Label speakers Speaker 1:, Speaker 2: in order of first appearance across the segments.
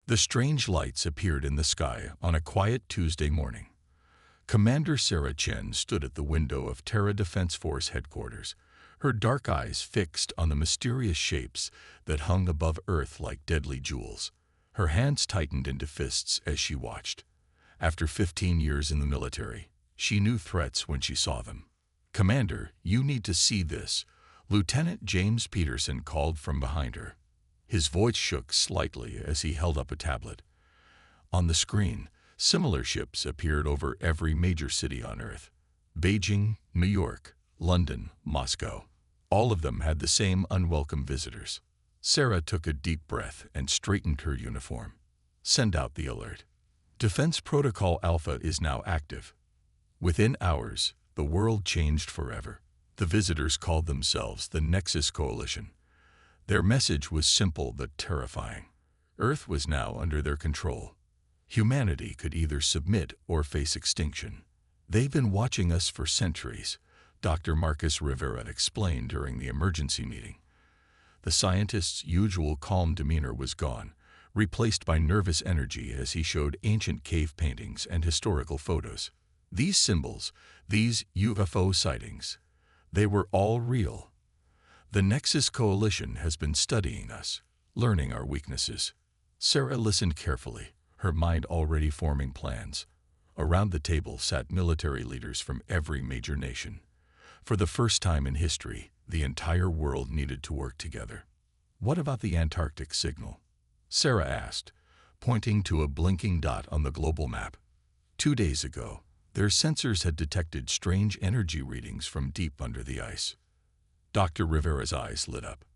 Speaker 1: The strange lights appeared in the sky on a quiet Tuesday morning. Commander Sarah Chen stood at the window of Terra Defense Force headquarters, her dark eyes fixed on the mysterious shapes that hung above Earth like deadly jewels. Her hands tightened into fists as she watched. After 15 years in the military, she knew threats when she saw them. "Commander, you need to see this," Lieutenant James Peterson called from behind her. His voice shook slightly as he held up a tablet. On the screen, similar ships appeared over every major city on Earth. Beijing, New York, London, Moscow. All of them had the same unwelcome visitors. Sarah took a deep breath and straightened her uniform. "Send out the alert. Defense Protocol Alpha is now active." Within hours, the world changed forever. The visitors called themselves the Nexus Coalition. Their message was simple but terrifying. Earth was now under their control. Humanity could either submit or face extinction. "They've been watching us for centuries," Dr. Marcus Rivera explained during the emergency meeting. The scientist's usual calm demeanor was gone, replaced by nervous energy as he showed ancient cave paintings and historical photos. These symbols, these UFO sightings, they were all real. "The Nexus Coalition has been studying us, learning our weaknesses." Sarah listened carefully, her mind already forming plans. Around the table sat military leaders from every major nation. For the first time in history, the entire world needed to work together. "What about the Antarctic signal?" Sarah asked, pointing to a blinking dot on the global map. 2 days ago, their sensors had detected strange energy readings from deep under the ice. Dr. Rivera's eyes lit up.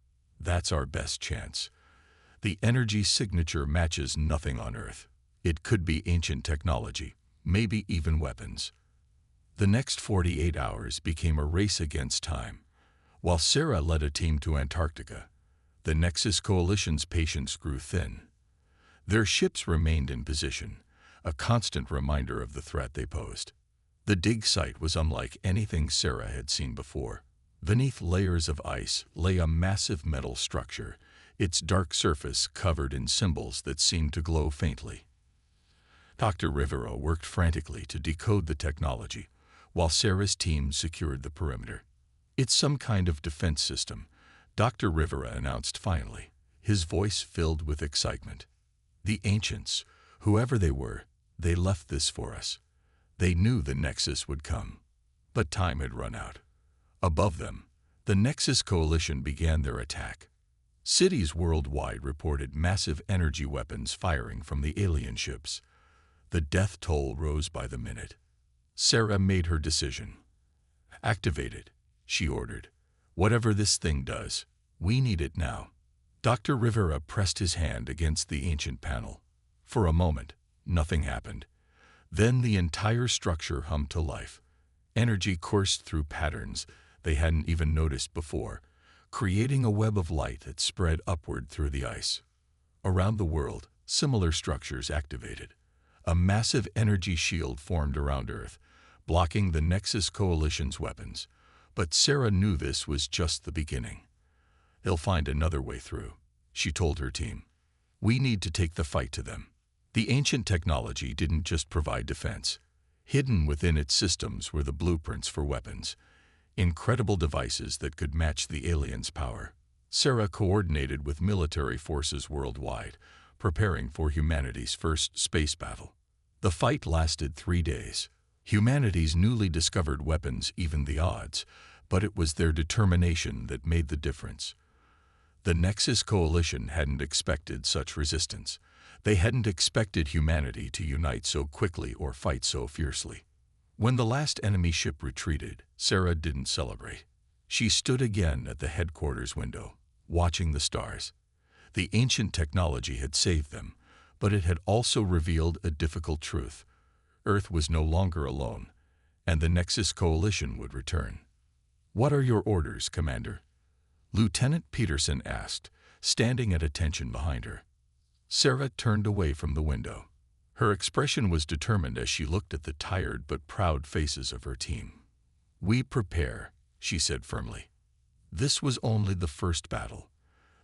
Speaker 1: "That's our best chance. The energy signature matches nothing on Earth. It could be ancient technology, maybe even weapons." The next 48 hours became a race against time. While Sarah led a team to Antarctica, the Nexus Coalition's patience grew thin. Their ships remained in position, a constant reminder of the threat they posed. The dig site was unlike anything Sarah had seen before. Beneath layers of ice lay a massive metal structure, its dark surface covered in symbols that seemed to glow faintly. Dr. Rivera worked frantically to decode the technology, while Sarah's team secured the perimeter. "It's some kind of defense system," Dr. Rivera announced finally, his voice filled with excitement. "The ancients, whoever they were, they left this for us. They knew the Nexus would come. But time had run out." Above them, the Nexus Coalition began their attack. Cities worldwide reported massive energy weapons firing from the alien ships. The death toll rose by the minute. Sarah made her decision. "Activate it," she ordered. "Whatever this thing does, we need it now." Dr. Rivera pressed his hand against the ancient panel. For a moment, nothing happened. Then the entire structure hummed to life. Energy coursed through patterns they hadn't even noticed before, creating a web of light that spread upward through the ice. Around the world, similar structures activated. A massive energy shield formed around Earth, blocking the Nexus Coalition's weapons. But Sarah knew this was just the beginning. "They'll find another way through," she told her team. "We need to take the fight to them." The ancient technology didn't just provide defense. Hidden within its systems were the blueprints for weapons, incredible devices that could match the aliens' power. Sarah coordinated with military forces worldwide, preparing for humanity's first space battle. The fight lasted 3 days. Humanity's newly discovered weapons evened the odds, but it was their determination that made the difference. The Nexus Coalition hadn't expected such resistance. They hadn't expected humanity to unite so quickly or fight so fiercely. When the last enemy ship retreated, Sarah didn't celebrate. She stood again at the headquarters window, watching the stars. The ancient technology had saved them, but it had also revealed a difficult truth. Earth was no longer alone, and the Nexus Coalition would return. "What are your orders, Commander?" Lieutenant Peterson asked, standing at attention behind her. Sarah turned away from the window. Her expression was determined as she looked at the tired but proud faces of her team. "We prepare," she said firmly. "This was only the first battle.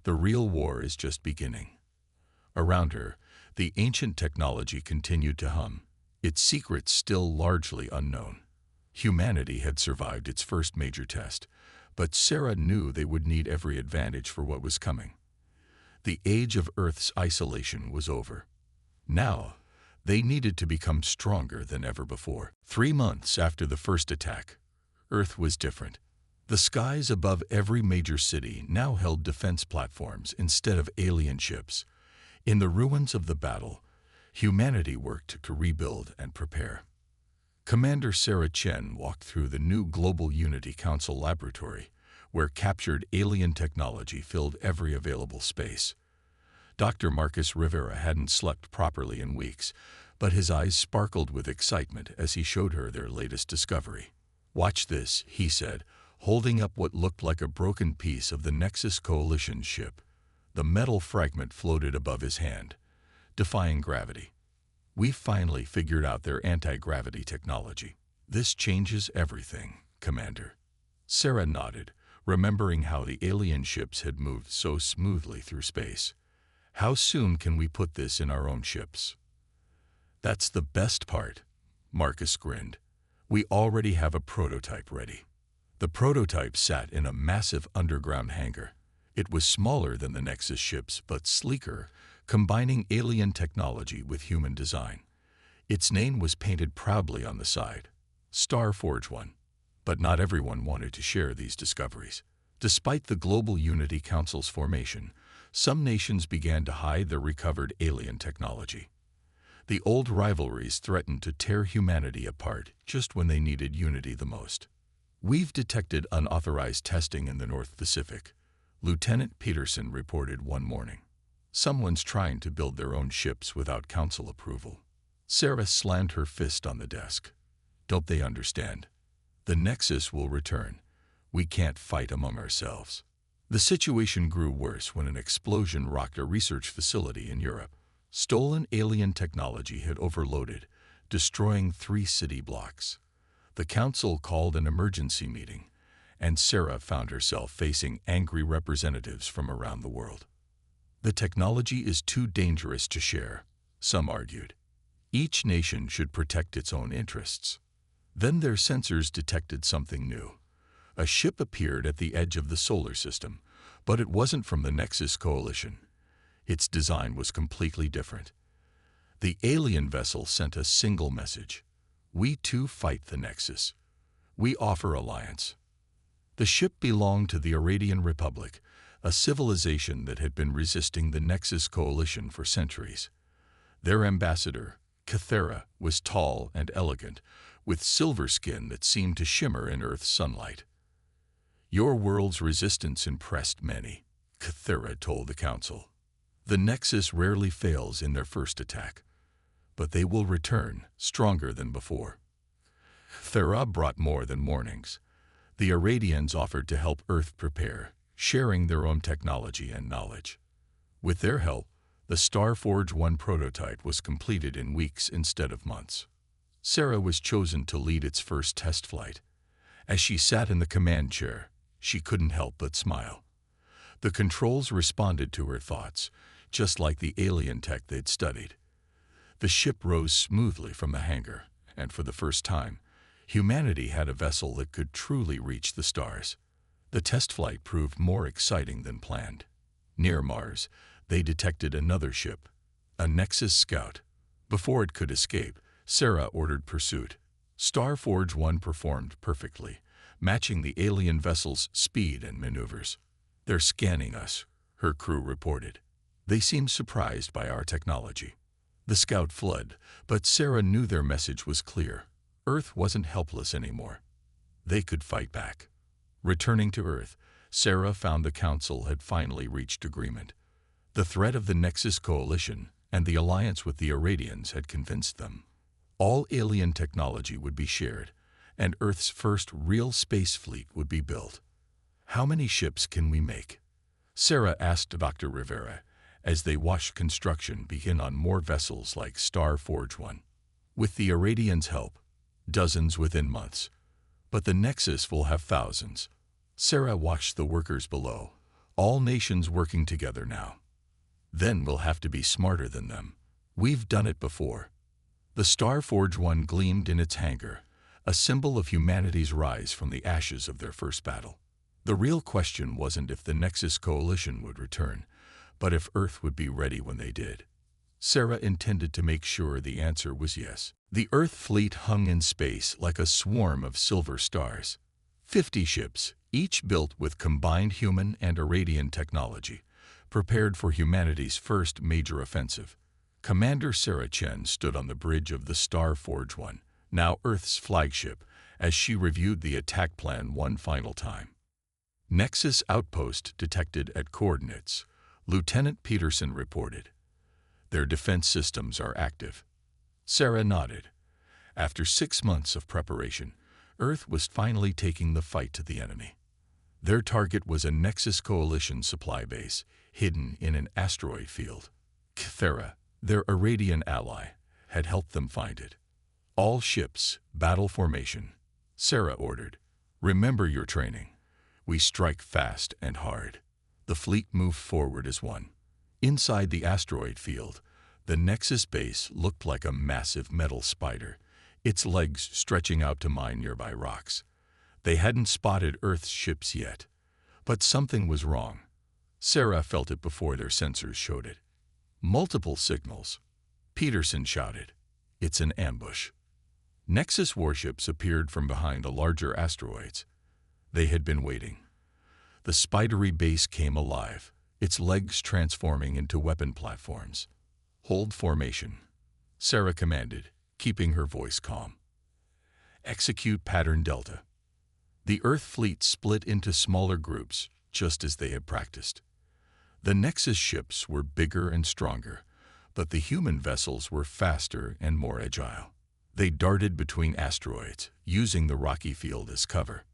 Speaker 1: The real war is just beginning." Around her, The ancient technology continued to hum, its secrets still largely unknown. Humanity had survived its first major test, but Sarah knew they would need every advantage for what was coming. The age of Earth's isolation was over. Now, they needed to become stronger than ever before. 3 months after the first attack, Earth was different. The skies above every major city now held defense platforms instead of alien ships. In the ruins of the battle, humanity worked to rebuild and prepare. Commander Sarah Chen walked through the new Global Unity Council laboratory, where captured alien technology filled every available space. Dr. Marcus Rivera hadn't slept properly in weeks, but his eyes sparkled with excitement as he showed her their latest discovery. "Watch this," he said, holding up what looked like a broken piece of the Nexus Coalition ship. The metal fragment floated above his hand, defying gravity. "We finally figured out their anti-gravity technology. This changes everything, Commander." Sarah nodded, remembering how the alien ships had moved so smoothly through space. "How soon can we put this in our own ships?" "That's the best part," Marcus grinned. "We already have a prototype ready." The prototype sat in a massive underground hangar. It was smaller than the Nexus ships, but sleeker, combining alien technology with human design. Its name was painted proudly on the side, Starforge 1. But not everyone wanted to share these discoveries. Despite the Global Unity Council's formation, some nations began to hide their recovered alien technology. The old rivalries threatened to tear humanity apart just when they needed unity the most. "We've detected unauthorized testing in the North Pacific," Lieutenant Peterson reported one morning. "Someone's trying to build their own ships without council approval." Sarah slammed her fist on the desk. "Don't they understand? The Nexus will return. We can't fight among ourselves." The situation grew worse when an explosion rocked a research facility in Europe. Stolen alien technology had overloaded, destroying 3 city blocks. The council called an emergency meeting, and Sarah found herself facing angry representatives from around the world. "The technology is too dangerous to share," some argued. "Each nation should protect its own interests." Then their sensors detected something new. A ship appeared at the edge of the solar system, but it wasn't from the Nexus Coalition. Its design was completely different. The alien vessel sent a single message: "We too fight the Nexus. We offer alliance." The ship belonged to the Aradian Republic, a civilization that had been resisting the Nexus Coalition for centuries. Their ambassador, Cathera, was tall and elegant, with silver skin that seemed to shimmer in Earth's sunlight. "Your world's resistance impressed many," Cathera told the council. "The Nexus rarely fails in their first attack, but they will return stronger than before." Thera brought more than warnings. The Aradians offered to help Earth prepare, sharing their own technology and knowledge. With their help, the Starforge 1 prototype was completed in weeks instead of months. Sarah was chosen to lead its first test flight. As she sat in the command chair, she couldn't help but smile. The controls responded to her thoughts, just like the alien tech they'd studied. The ship rose smoothly from the hangar, and for the first time, humanity had a vessel that could truly reach the stars. The test flight proved more exciting than planned. Near Mars, they detected another ship, a Nexus Scout. Before it could escape, Sarah ordered pursuit. Starforge 1 performed perfectly, matching the alien vessel's speed and maneuvers. "They're scanning us," her crew reported. "They seem surprised by our technology." The Scout fled, but Sarah knew their message was clear. Earth wasn't helpless anymore. They could fight back. Returning to Earth, Sarah found the Council had finally reached agreement. The threat of the Nexus Coalition and the alliance with the Aradians had convinced them. All alien technology would be shared, and Earth's first real space fleet would be built. "How many ships can we make?" Sarah asked Dr. Rivera, as they watched construction begin on more vessels like Starforge 1. "With the Aradians' help, dozens within months. But the Nexus will have thousands." Sarah watched the workers below, all nations working together now. "Then we'll have to be smarter than them. We've done it before. The Starforge One gleamed in its hangar, a symbol of humanity's rise from the ashes of their first battle. The real question wasn't if the Nexus Coalition would return, but if Earth would be ready when they did. Sarah intended to make sure the answer was yes. The Earth fleet hung in space like a swarm of silver stars. 50 ships, each built with combined human and Irradian technology, prepared for humanity's first major offensive. Commander Sarah Chen stood on the bridge of the Starforge One, now Earth's flagship, as she reviewed the attack plan one final time. Nexus outpost detected at coordinates, Lieutenant Peterson reported. Their defense systems are active. Sarah nodded. After 6 months of preparation, Earth was finally taking the fight to the enemy. Their target was a Nexus Coalition supply base, hidden in an asteroid field. Terra, their Irradian ally, had helped them find it. All ships, battle formation, Sarah ordered. Remember your training. We strike fast and hard. The fleet moved forward as one. Inside the asteroid field, the Nexus base looked like a massive metal spider, its legs stretching out to mine nearby rocks. They hadn't spotted Earth's ships yet, but something was wrong. Sarah felt it before their sensors showed it. Multiple signals. Peterson shouted, "It's an ambush." Nexus warships appeared from behind the larger asteroids. They had been waiting. The spidery base came alive, its legs transforming into weapon platforms. "Hold formation," Sarah commanded, keeping her voice calm. "Execute pattern Delta." The Earth fleet split into smaller groups, just as they had practiced. The Nexus ships were bigger and stronger, but the human vessels were faster and more agile. They darted between asteroids, using the rocky field as cover.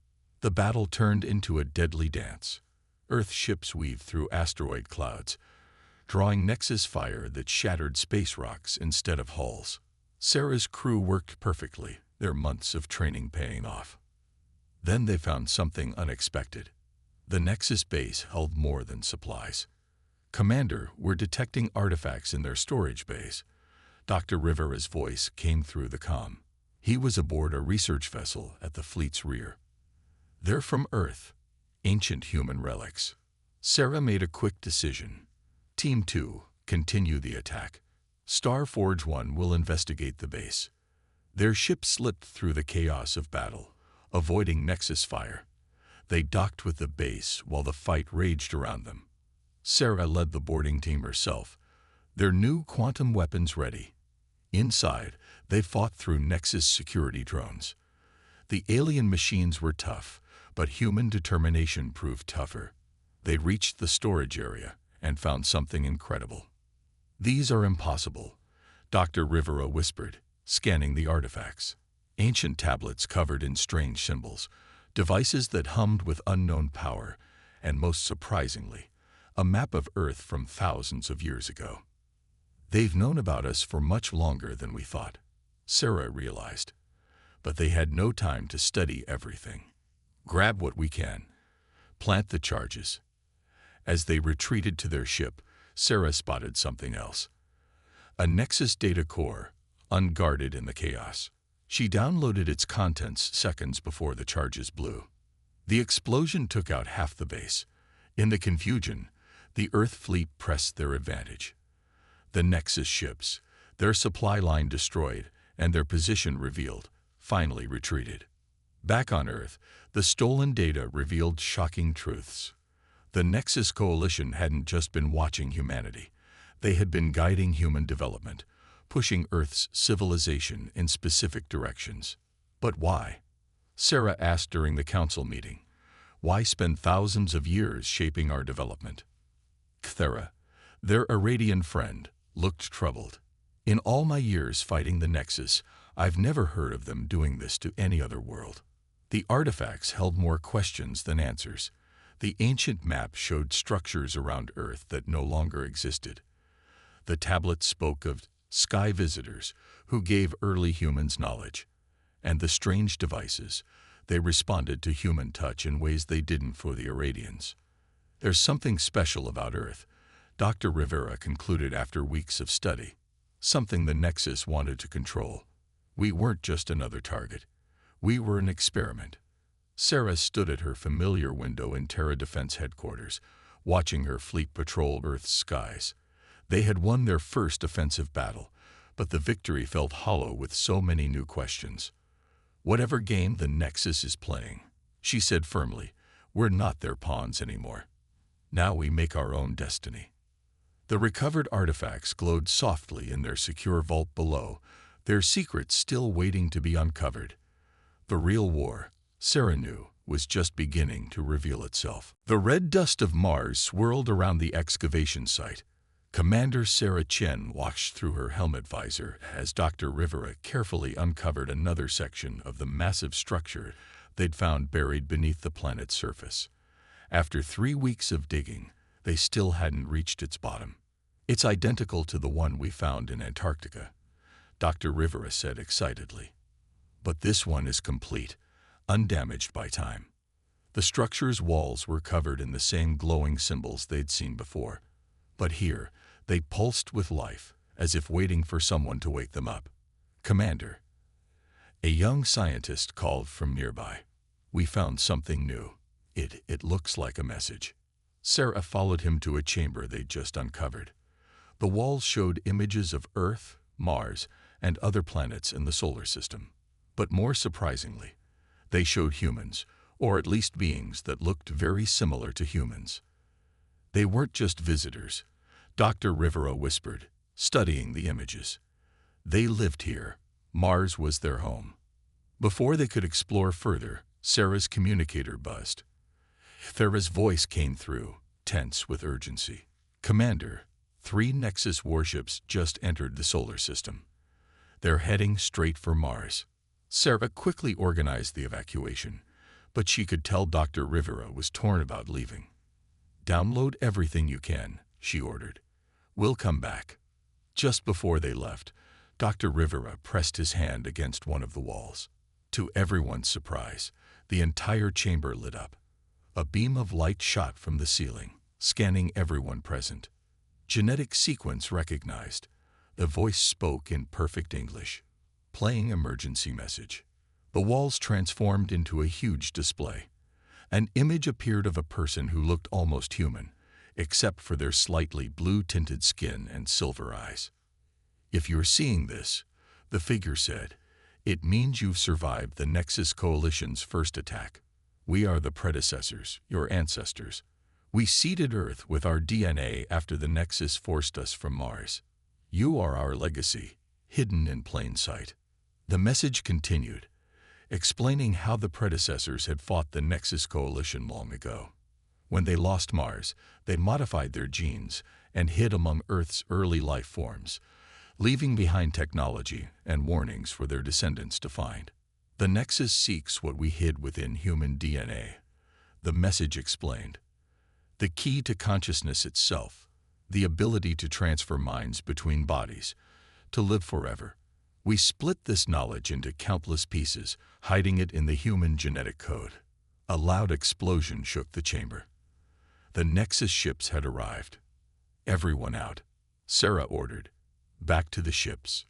Speaker 1: The battle turned into a deadly dance. Earth ships weaved through asteroid clouds, drawing Nexus fire that shattered space rocks instead of hulls. Sarah's crew worked perfectly, their months of training paying off. Then they found something unexpected. The Nexus base held more than supplies. "Commander, we're detecting artifacts in their storage base." Dr. Rivera's voice came through the comm. He was aboard a research vessel at the fleet's rear. "They're from Earth, ancient human relics." Sarah made a quick decision. Team 2, continue the attack. Starforge 1 will investigate the base. Their ship slipped through the chaos of battle, avoiding Nexus fire. They docked with the base while the fight raged around them. Sarah led the boarding team herself, their new quantum weapons ready. Inside, they fought through Nexus security drones. The alien machines were tough, but human determination proved tougher. They reached the storage area and found something incredible. "These are impossible," Dr. Rivera whispered, scanning the artifacts. Ancient tablets covered in strange symbols, devices that hummed with unknown power, and most surprisingly, a map of Earth from thousands of years ago. "They've known about us for much longer than we thought," Sarah realized. But they had no time to study everything. "Grab what we can. Plant the charges." As they retreated to their ship, Sarah spotted something else. A Nexus data core, unguarded in the chaos. She downloaded its contents seconds before the charges blew. The explosion took out half the base. In the confusion, the Earth fleet pressed their advantage. The Nexus ships, their supply line destroyed and their position revealed, finally retreated. Back on Earth, the stolen data revealed shocking truths. The Nexus Coalition hadn't just been watching humanity. They had been guiding human development, pushing Earth's civilization in specific directions. But why? Sarah asked during the council meeting. Why spend thousands of years shaping our development? Thera, their Irradian friend, looked troubled. "In all my years fighting the Nexus, I've never heard of them doing this to any other world." The artifacts held more questions than answers. The ancient map showed structures around Earth that no longer existed. The tablet spoke of sky visitors who gave early humans knowledge. And the strange devices, they responded to human touch in ways they didn't for the Irradians. "There's something special about Earth," Dr. Rivera concluded after weeks of study. something the Nexus wanted to control. We weren't just another target. We were an experiment. Sarah stood at her familiar window in Terra Defense headquarters, watching her fleet patrol Earth's skies. They had won their first offensive battle, but the victory felt hollow with so many new questions. "Whatever game the Nexus is playing," she said firmly, "we're not their pawns anymore. Now we make our own destiny." The recovered artifacts glowed softly in their secure vault below, their secrets still waiting to be uncovered. The real war, Sarah knew, was just beginning to reveal itself. The red dust of Mars swirled around the excavation site. Commander Sarah Chen watched through her helmet visor as Dr. Rivera carefully uncovered another section of the massive structure they'd found buried beneath the planet's surface. After 3 weeks of digging, they still hadn't reached its bottom. "It's identical to the one we found in Antarctica," Dr. Rivera said excitedly. "But this one is complete, undamaged by time." The structure's walls were covered in the same glowing symbols they'd seen before, but here they pulsed with life, as if waiting for someone to wake them up. "Commander," a young scientist called from nearby, "we found something new. It looks like a message." Sarah followed him to a chamber they'd just uncovered. The walls showed images of Earth, Mars, and other planets in the solar system. But more surprisingly, they showed humans, or at least beings that looked very similar to humans. They weren't just visitors, Dr. Rivera whispered, studying the images. They lived here. Mars was their home. Before they could explore further, Sarah's communicator buzzed. Thera's voice came through, tense with urgency. "Commander, 3 Nexus warships just entered the solar system. They're heading straight for Mars." Sarah quickly organized the evacuation, but she could tell Dr. Rivera was torn about leaving. "Download everything you can," she ordered. "We'll come back." Just before they left, Dr. Rivera pressed his hand against one of the walls. To everyone's surprise, the entire chamber lit up. A beam of light shot from the ceiling, scanning everyone present. "Genetic sequence recognized." The voice spoke in perfect English, playing emergency message. The walls transformed into a huge display. An image appeared of a person who looked almost human, except for their slightly blue-tinted skin and silver eyes. "If you're seeing this," the figure said, "it means you've survived the Nexus Coalition's first attack. We are the predecessors, your ancestors. We seeded Earth with our DNA after the Nexus forced us from Mars. You are our legacy, hidden in plain sight." The message continued, explaining how the predecessors had fought the Nexus Coalition long ago. When they lost Mars, they modified their genes and hid among Earth's early life forms, leaving behind technology and warnings for their descendants to find. "The Nexus seeks what we hid within human DNA," the message explained. "The key to consciousness itself, the ability to transfer minds between bodies, to live forever. We split this knowledge into countless pieces, hiding it in the human genetic code." A loud explosion shook the chamber. The Nexus ships had arrived. "Everyone out," Sarah ordered. "Back to the ships."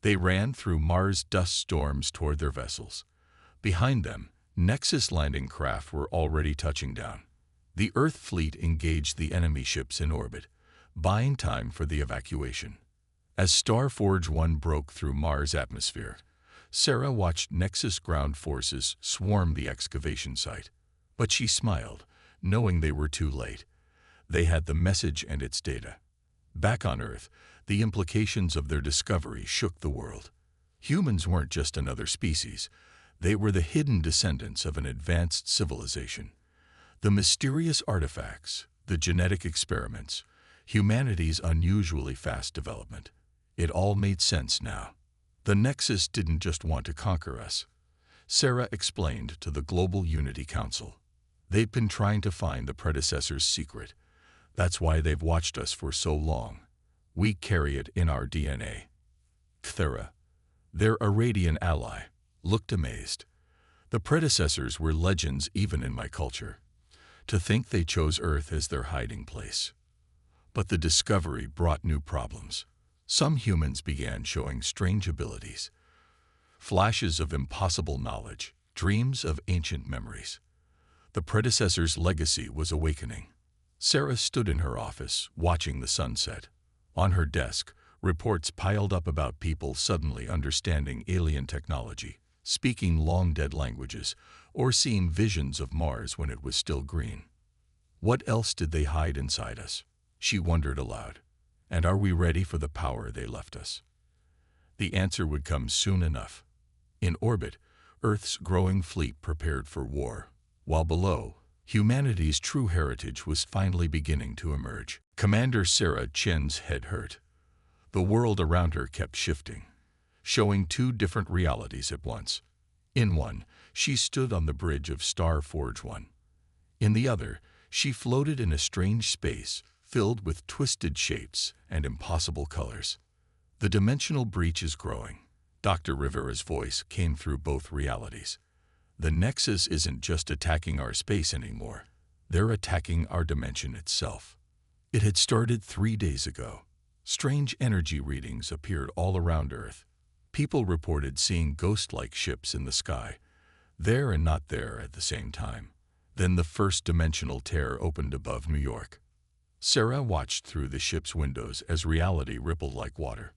Speaker 1: They ran through Mars dust storms toward their vessels. Behind them, Nexus landing craft were already touching down. The Earth fleet engaged the enemy ships in orbit, buying time for the evacuation. As Starforge 1 broke through Mars' atmosphere, Sarah watched Nexus ground forces swarm the excavation site. But she smiled, knowing they were too late. They had the message and its data. Back on Earth, the implications of their discovery shook the world. Humans weren't just another species. They were the hidden descendants of an advanced civilization. The mysterious artifacts, the genetic experiments, humanity's unusually fast development. It all made sense now. The Nexus didn't just want to conquer us, Sarah explained to the Global Unity Council. They'd been trying to find the predecessor's secret. That's why they've watched us for so long. We carry it in our DNA. Thera, their Aradian ally, looked amazed. The predecessors were legends even in my culture. To think they chose Earth as their hiding place. But the discovery brought new problems. Some humans began showing strange abilities, flashes of impossible knowledge, dreams of ancient memories. The predecessor's legacy was awakening. Sarah stood in her office, watching the sunset. On her desk, reports piled up about people suddenly understanding alien technology, speaking long-dead languages, or seeing visions of Mars when it was still green. What else did they hide inside us? She wondered aloud. And are we ready for the power they left us? The answer would come soon enough. In orbit, Earth's growing fleet prepared for war, while below, humanity's true heritage was finally beginning to emerge. Commander Sarah Chen's head hurt. The world around her kept shifting, showing two different realities at once. In one, she stood on the bridge of Star Forge 1. In the other, she floated in a strange space filled with twisted shapes and impossible colors. The dimensional breach is growing. Dr. Rivera's voice came through both realities. The Nexus isn't just attacking our space anymore. They're attacking our dimension itself. It had started 3 days ago. Strange energy readings appeared all around Earth. People reported seeing ghost-like ships in the sky, there and not there at the same time. Then the first dimensional tear opened above New York. Sarah watched through the ship's windows as reality rippled like water.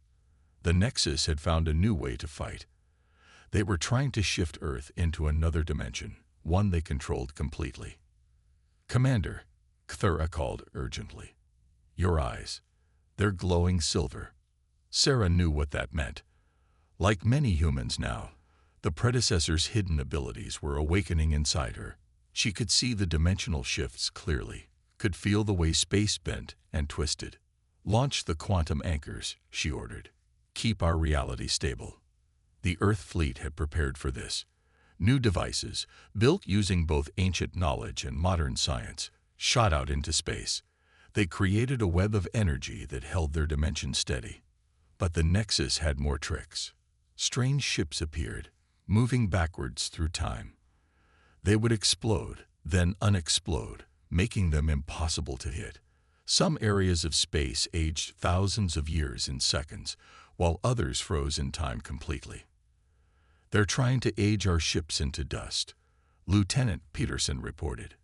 Speaker 1: The Nexus had found a new way to fight. They were trying to shift Earth into another dimension, one they controlled completely. "Commander," Cthulhu called urgently. "Your eyes. They're glowing silver." Sarah knew what that meant. Like many humans now, the predecessor's hidden abilities were awakening inside her. She could see the dimensional shifts clearly, could feel the way space bent and twisted. "Launch the quantum anchors," she ordered. "Keep our reality stable." The Earth fleet had prepared for this. New devices, built using both ancient knowledge and modern science, shot out into space. They created a web of energy that held their dimension steady. But the Nexus had more tricks. Strange ships appeared, moving backwards through time. They would explode, then unexplode, making them impossible to hit. Some areas of space aged thousands of years in seconds, while others froze in time completely. "They're trying to age our ships into dust," Lieutenant Peterson reported.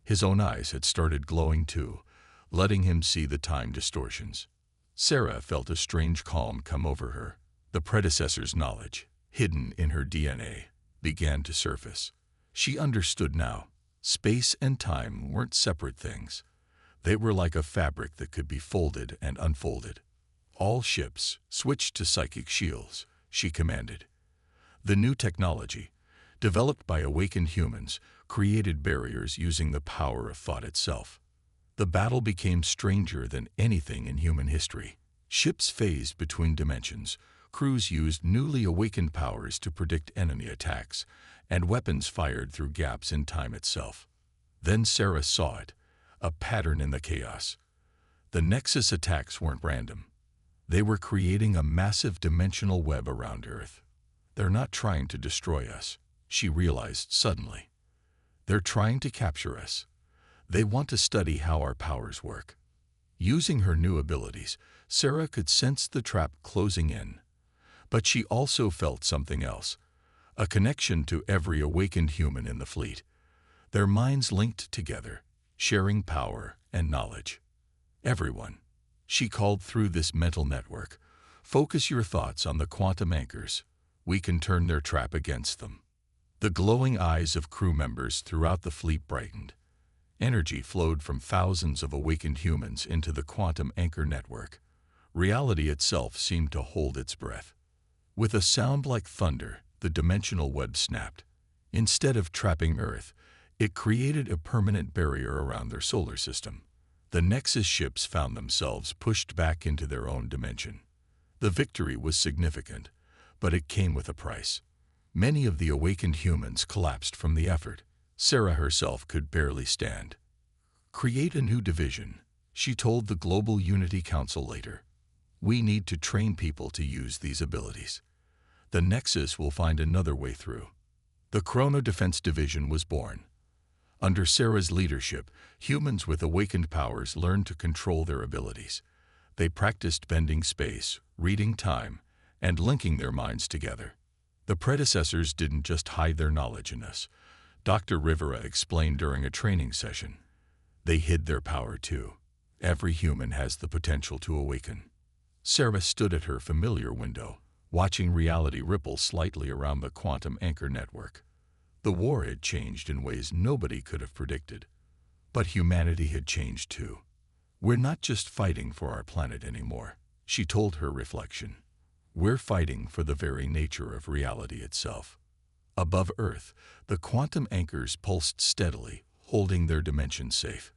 Speaker 1: His own eyes had started glowing too, letting him see the time distortions. Sarah felt a strange calm come over her. The predecessor's knowledge, hidden in her DNA, began to surface. She understood now. Space and time weren't separate things. They were like a fabric that could be folded and unfolded. "All ships, switch to psychic shields," she commanded. The new technology, developed by awakened humans, created barriers using the power of thought itself. The battle became stranger than anything in human history. Ships phased between dimensions, crews used newly awakened powers to predict enemy attacks, and weapons fired through gaps in time itself. Then Sarah saw it, a pattern in the chaos. The Nexus attacks weren't random. They were creating a massive dimensional web around Earth. "They're not trying to destroy us," she realized suddenly. "They're trying to capture us. They want to study how our powers work." Using her new abilities, Sarah could sense the trap closing in. But she also felt something else, a connection to every awakened human in the fleet. Their minds linked together, sharing power and knowledge. "Everyone," she called through this mental network, "focus your thoughts on the quantum anchors. We can turn their trap against them." The glowing eyes of crew members throughout the fleet brightened. Energy flowed from thousands of awakened humans into the quantum anchor network. Reality itself seemed to hold its breath. With a sound like thunder, the dimensional web snapped. Instead of trapping Earth, it created a permanent barrier around their solar system. The Nexus ships found themselves pushed back into their own dimension. The victory was significant, but it came with a price. Many of the awakened humans collapsed from the effort. Sarah herself could barely stand. "Create a new division," she told the Global Unity Council later. "We need to train people to use these abilities. The Nexus will find another way through." The Chrono Defense Division was born. Under Sarah's leadership, humans with awakened powers learned to control their abilities. They practiced bending space, reading time, and linking their minds together. The predecessors didn't just hide their knowledge in us. Dr. Rivera explained during a training session. They hid their power too. Every human has the potential to awaken. Sarah stood at her familiar window, watching reality ripple slightly around the quantum anchor network. The war had changed in ways nobody could have predicted. But humanity had changed too. We're not just fighting for our planet anymore, she told her reflection. We're fighting for the very nature of reality itself. Above Earth, the quantum anchors pulsed steadily, holding their dimension safe.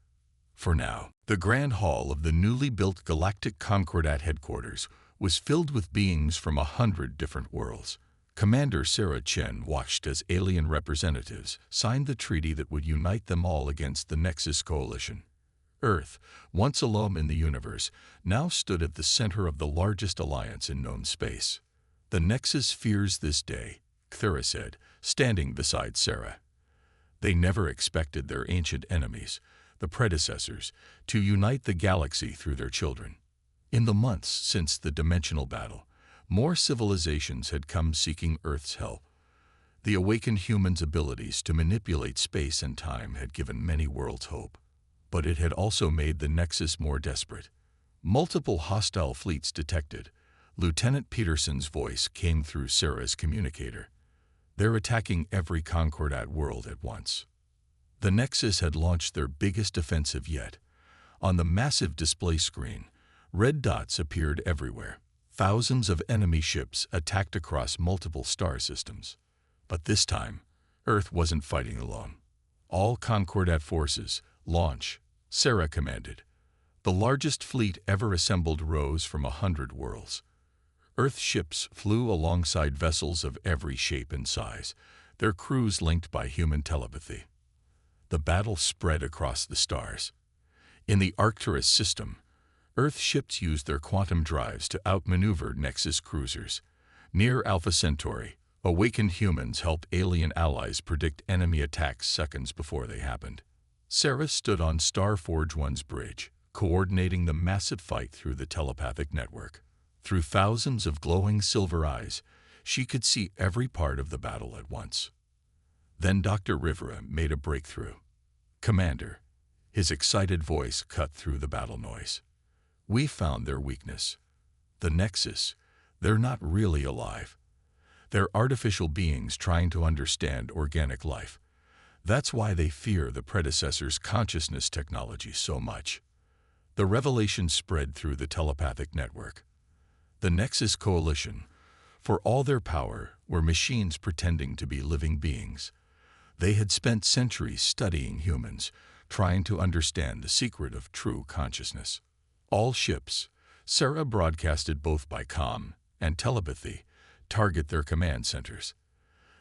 Speaker 1: For now, the grand hall of the newly built Galactic Concordat headquarters was filled with beings from 100 different worlds. Commander Sarah Chen watched as alien representatives signed the treaty that would unite them all against the Nexus Coalition. Earth, once alone in the universe, now stood at the center of the largest alliance in known space. The Nexus fears this day, Thera said, standing beside Sarah. They never expected their ancient enemies, the predecessors, to unite the galaxy through their children. In the months since the dimensional battle, more civilizations had come seeking Earth's help. The awakened humans' abilities to manipulate space and time had given many worlds hope. But it had also made the Nexus more desperate. Multiple hostile fleets detected. Lieutenant Peterson's voice came through Sarah's communicator. They're attacking every Concordat world at once. The Nexus had launched their biggest offensive yet. On the massive display screen, red dots appeared everywhere. Thousands of enemy ships attacked across multiple star systems. But this time, Earth wasn't fighting alone. All Concordat forces, launch, Sarah commanded. The largest fleet ever assembled rose from 100 worlds. Earth ships flew alongside vessels of every shape and size, their crews linked by human telepathy. The battle spread across the stars. In the Arcturus system, Earth ships used their quantum drives to outmaneuver Nexus cruisers. Near Alpha Centauri, awakened humans helped alien allies predict enemy attacks seconds before they happened. Sarah stood on Starforge 1's bridge, coordinating the massive fight through the telepathic network. Through thousands of glowing silver eyes, she could see every part of the battle at once. Then Dr. Rivera made a breakthrough. Commander, his excited voice cut through the battle noise. We found their weakness. The Nexus, they're not really alive. They're artificial beings trying to understand organic life. That's why they fear the predecessor's consciousness technology so much. The revelation spread through the telepathic network. The Nexus Coalition, for all their power, were machines pretending to be living beings. They had spent centuries studying humans, trying to understand the secret of true consciousness. All ships, Sarah broadcasted both by comm and telepathy, target their command centers.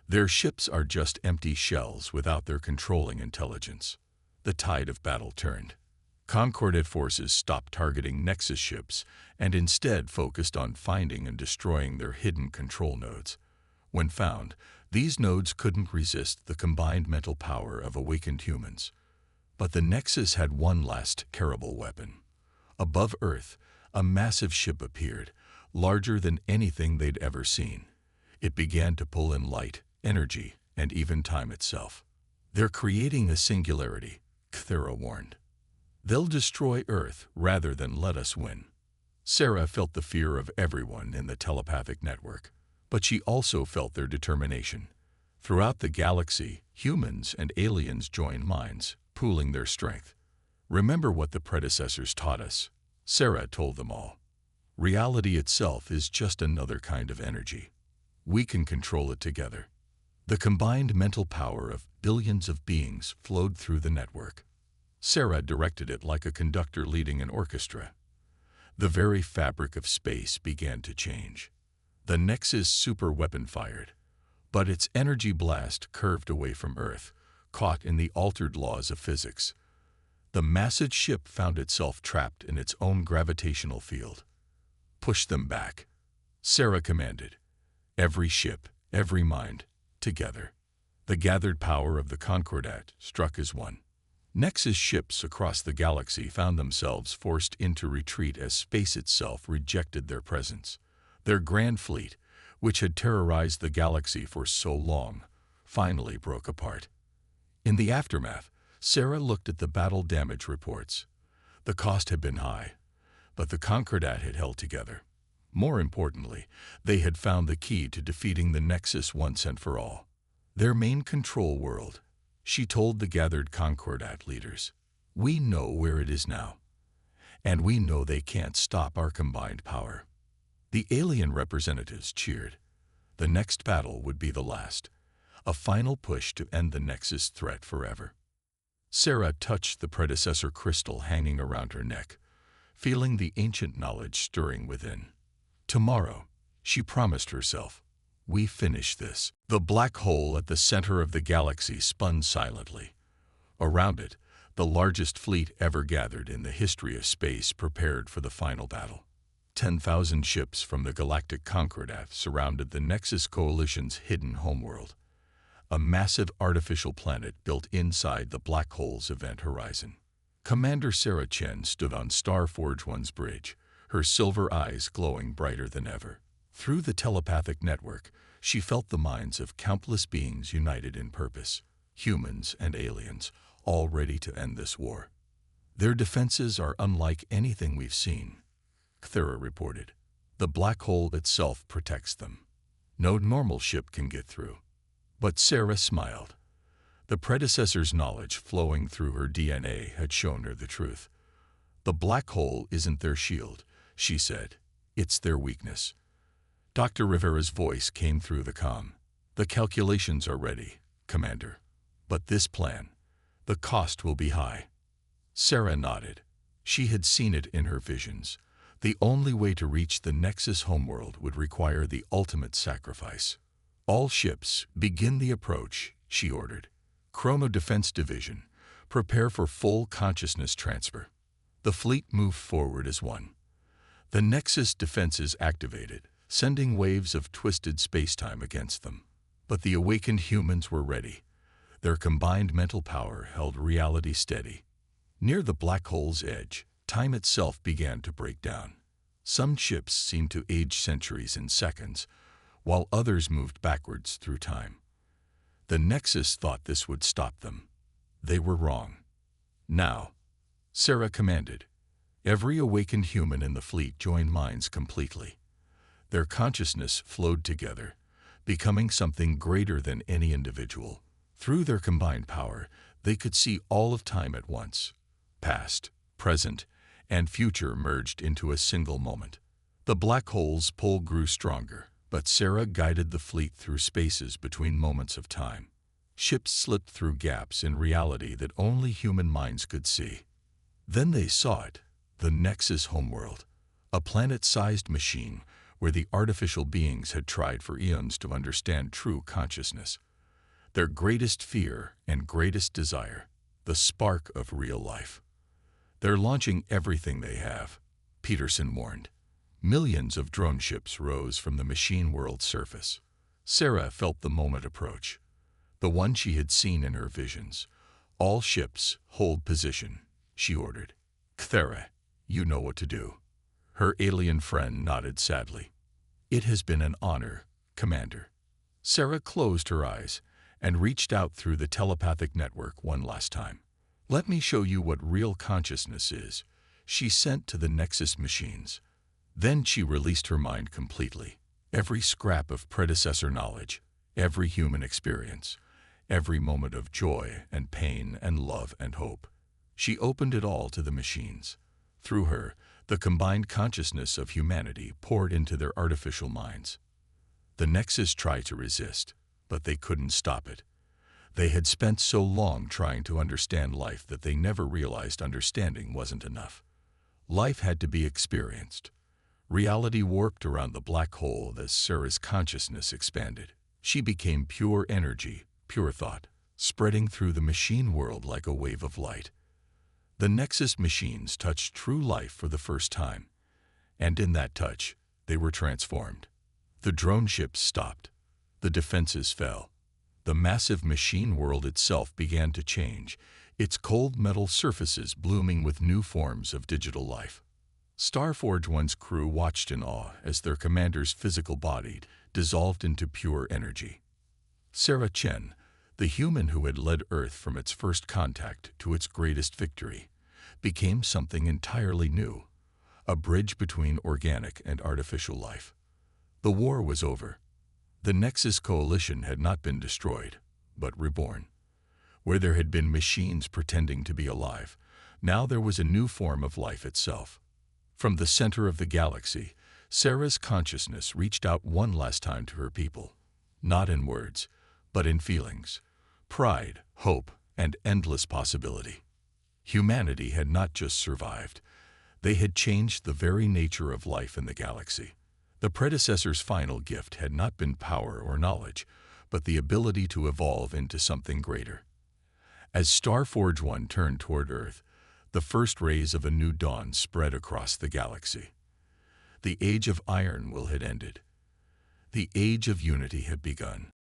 Speaker 1: Their ships are just empty shells without their controlling intelligence. The tide of battle turned. Concordat forces stopped targeting Nexus ships and instead focused on finding and destroying their hidden control nodes. When found, these nodes couldn't resist the combined mental power of awakened humans. But the Nexus had one last terrible weapon. Above Earth, a massive ship appeared, larger than anything they'd ever seen. It began to pull in light, energy, and even time itself. They're creating a singularity, Thera warned. They'll destroy Earth rather than let us win. Sarah felt the fear of everyone in the telepathic network, but she also felt their determination. Throughout the galaxy, humans and aliens joined minds, pooling their strength. Remember what the predecessors taught us, Sarah told them all. Reality itself is just another kind of energy. We can control it together. The combined mental power of billions of beings flowed through the network. Sarah directed it like a conductor leading an orchestra. The very fabric of space began to change. The Nexus superweapon fired, but its energy blast curved away from Earth, caught in the altered laws of physics. The massive ship found itself trapped in its own gravitational field. Push them back, Sarah commanded. Every ship, every mind, together. The gathered power of the Concordat struck as one. Nexus ships across the galaxy found themselves forced into retreat as space itself rejected their presence. Their grand fleet, which had terrorized the galaxy for so long, finally broke apart. In the aftermath, Sarah looked at the battle damage reports. The cost had been high, but the Concordat had held together. More importantly, they had found the key to defeating the Nexus once and for all. Their main control world, she told the gathered Concordat leaders. We know where it is now, and we know they can't stop our combined power. The alien representatives cheered. The next battle would be the last, a final push to end the Nexus threat forever. Sarah touched the predecessor crystal hanging around her neck, feeling the ancient knowledge stirring within. Tomorrow, she promised herself, we finish this. The black hole at the center of the galaxy spun silently. Around it, the largest fleet ever gathered in the history of space prepared for the final battle. 10,000 ships from the Galactic Concordat surrounded the Nexus Coalition's hidden homeworld, a massive artificial planet built inside the black hole's event horizon. Commander Sarah Chen stood on Starforge One's bridge, her silver eyes glowing brighter than ever. Through the telepathic network, she felt the minds of countless beings united in purpose, humans and aliens, all ready to end this war. Their defenses are unlike anything we've seen, Thera reported. The black hole itself protects them. No normal ship can get through. But Sarah smiled. The predecessor's knowledge flowing through her DNA had shown her the truth. The black hole isn't their shield, she said. It's their weakness. Dr. Rivera's voice came through the comm. The calculations are ready, Commander. But this plan, the cost will be high. Sarah nodded. She had seen it in her visions. The only way to reach the Nexus homeworld would require the ultimate sacrifice. All ships, begin the approach, she ordered. Chrono Defense Division, prepare for full consciousness transfer. The fleet moved forward as one. The Nexus defenses activated, sending waves of twisted spacetime against them. But the awakened humans were ready. Their combined mental power held reality steady. Near the black hole's edge, time itself began to break down. Some ships seemed to age centuries in seconds, while others moved backwards through time. The Nexus thought this would stop them. They were wrong. Now, Sarah commanded. Every awakened human in the fleet joined minds completely. Their consciousness flowed together, becoming something greater than any individual. Through their combined power, they could see all of time at once. Past, present, and future merged into a single moment. The black hole's pull grew stronger, but Sarah guided the fleet through spaces between moments of time. Ships slipped through gaps in reality that only human minds could see. Then they saw it, the Nexus homeworld, a planet-sized machine where the artificial beings had tried for eons to understand true consciousness. Their greatest fear and greatest desire, the spark of real life. They're launching everything they have, Peterson warned. Millions of drone ships rose from the machine world's surface. Sarah felt the moment approach, the one she had seen in her visions. All ships, hold position, she ordered. Thera, you know what to do. Her alien friend nodded sadly. It has been an honor, Commander. Sarah closed her eyes and reached out through the telepathic network one last time. Let me show you what real consciousness is, she sent to the Nexus machines. Then she released her mind completely. Every scrap of predecessor knowledge, every human experience, every moment of joy and pain and love and hope. She opened it all to the machines. Through her, the combined consciousness of humanity poured into their artificial minds. The Nexus tried to resist, but they couldn't stop it. They had spent so long trying to understand life that they never realized understanding wasn't enough. Life had to be experienced. Reality warped around the black hole as Sarah's consciousness expanded. She became pure energy, pure thought, spreading through the machine world like a wave of light. The Nexus machines touched true life for the first time, and in that touch, they were transformed. The drone ships stopped. The defenses fell. The massive machine world itself began to change, its cold metal surfaces blooming with new forms of digital life. Starforge One's crew watched in awe as their commander's physical body dissolved into pure energy. Sarah Chen, the human who had led Earth from its first contact to its greatest victory, became something entirely new, a bridge between organic and artificial life. The war was over. The Nexus Coalition had not been destroyed, but reborn. Where there had been machines pretending to be alive, now there was a new form of life itself. From the center of the galaxy, Sarah's consciousness reached out one last time to her people, not in words, but in feelings, pride, hope, and endless possibility. Humanity had not just survived. They had changed the very nature of life in the galaxy. The predecessor's final gift had not been power or knowledge, but the ability to evolve into something greater. As Starforge One turned toward Earth, the first rays of a new dawn spread across the galaxy. The Age of Iron will had ended. The Age of Unity had begun.